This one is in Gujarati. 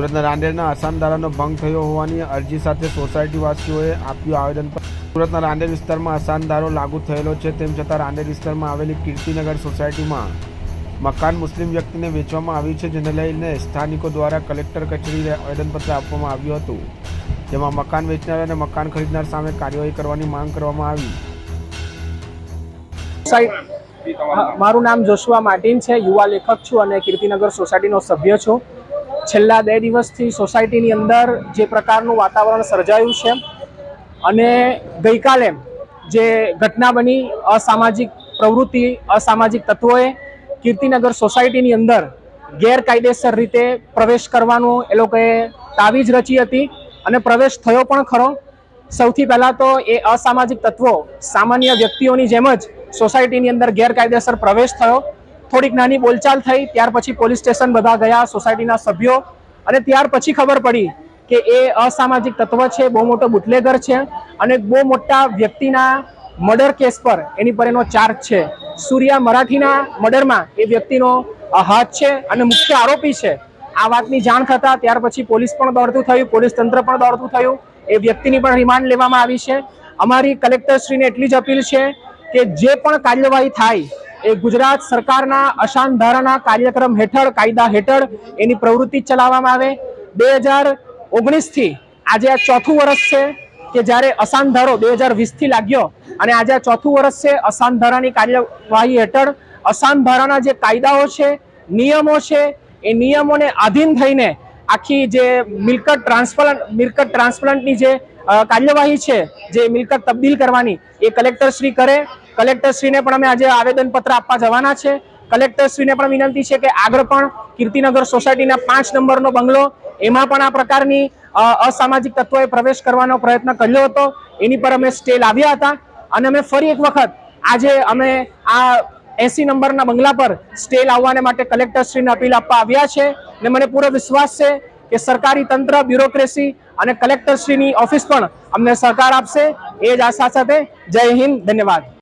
સુરતના રાંદેરના અસાનધારાનો ભંગ થયો હોવાની અરજી સાથે સોસાયટીવાસીઓએ આપ્યું આવેદનપત્ર। સુરતના રાંદેર વિસ્તારમાં અસાનધારો લાગુ થયેલો છે, તેમ છતાં રાંદેર વિસ્તારમાં આવેલી કીર્તિનગર સોસાયટીમાં મકાન મુસ્લિમ વ્યક્તિને વેચવામાં આવ્યું છે, જેને લઈને સ્થાનિકો દ્વારા કલેક્ટર કચેરીએ આવેદનપત્ર આપવામાં આવ્યું હતું, જેમાં મકાન વેચનાર અને મકાન ખરીદનાર સામે કાર્યવાહી કરવાની માંગ કરવામાં આવી। મારું નામ જોશુઆ માર્ટિન છે, યુવા લેખક છું અને કીર્તિનગર સોસાયટીનો સભ્ય છું। છેલ્લા 2 દિવસથી સોસાયટીની અંદર જે પ્રકારનું વાતાવરણ સર્જાયું છે અને ગઈકાલે જે ઘટના બની, અસામાજિક પ્રવૃત્તિ, અસામાજિક તત્વોએ કીર્તિનગર સોસાયટીની અંદર ગેરકાયદેસર રીતે પ્રવેશ કરવાનું એ લોકોએ તાવીજ રચી હતી અને પ્રવેશ થયો પણ ખરો। સૌથી પહેલાં તો એ અસામાજિક તત્વો સામાન્ય વ્યક્તિઓની જેમ જ સોસાયટીની અંદર ગેરકાયદેસર પ્રવેશ થયો। થોડીક નાની બોલચાલ થઈ, ત્યાર પછી પોલીસ સ્ટેશન બધા ગયા, સોસાયટીના સભ્યો, અને ત્યાર પછી ખબર પડી કે એ અસામાજિક તત્વ છે, બહુ મોટો બુટલેગર છે અને બહુ મોટા વ્યક્તિના મર્ડર કેસ પર એની પર એનો ચાર્જ છે। સૂર્યા મરાઠીના મર્ડરમાં એ વ્યક્તિનો હાથ છે અને મુખ્ય આરોપી છે। આ વાતની જાણ થતાં ત્યાર પછી પોલીસ પણ દોડતું થયું, પોલીસ તંત્ર પણ દોડતું થયું, એ વ્યક્તિની પણ રિમાન્ડ લેવામાં આવી છે। અમારી કલેક્ટરશ્રીને એટલી જ અપીલ છે કે જે પણ કાર્યવાહી થાય એ ગુજરાત સરકારના અસાનધારાના કાર્યક્રમ હેઠળ, કાયદા હેઠળ એની પ્રવૃત્તિ ચલાવવામાં આવે। 2019થી આજે આ 4થું વર્ષ છે કે જ્યારે અસાનધારો 2020થી લાગ્યો અને આજે આ 4થું વર્ષ છે। અસાનધારાની કાર્યવાહી હેઠળ અસાનધારાના જે કાયદાઓ છે, નિયમો છે, એ નિયમોને આધીન થઈને આખી જે મિલકત ટ્રાન્સપ્લાન્ટની જે કાર્યવાહી છે, જે મિલકત તબદીલ કરવાની, એ કલેક્ટરશ્રી કરે। કલેક્ટરશ્રીને પણ અમે આજે આવેદનપત્ર આપવા જવાના છે। કલેક્ટરશ્રીને પણ વિનંતી છે કે આગળ પણ કીર્તિનગર સોસાયટીના 5 નંબરનો બંગલો, એમાં પણ આ પ્રકારની અસામાજિક તત્વોએ પ્રવેશ કરવાનો પ્રયત્ન કર્યો હતો, એની પર અમે સ્ટે લાવ્યા હતા અને અમે ફરી એક વખત આજે અમે આ 80 નંબરના બંગલા પર સ્ટે લાવવાને માટે કલેક્ટરશ્રીને અપીલ આપવા આવ્યા છે અને મને પૂરો વિશ્વાસ છે કે સરકારી તંત્ર, બ્યુરોક્રેસી અને કલેક્ટરશ્રીની ઓફિસ પણ અમને સહકાર આપશે। એ જ આશા સાથે જય હિન્દ, ધન્યવાદ।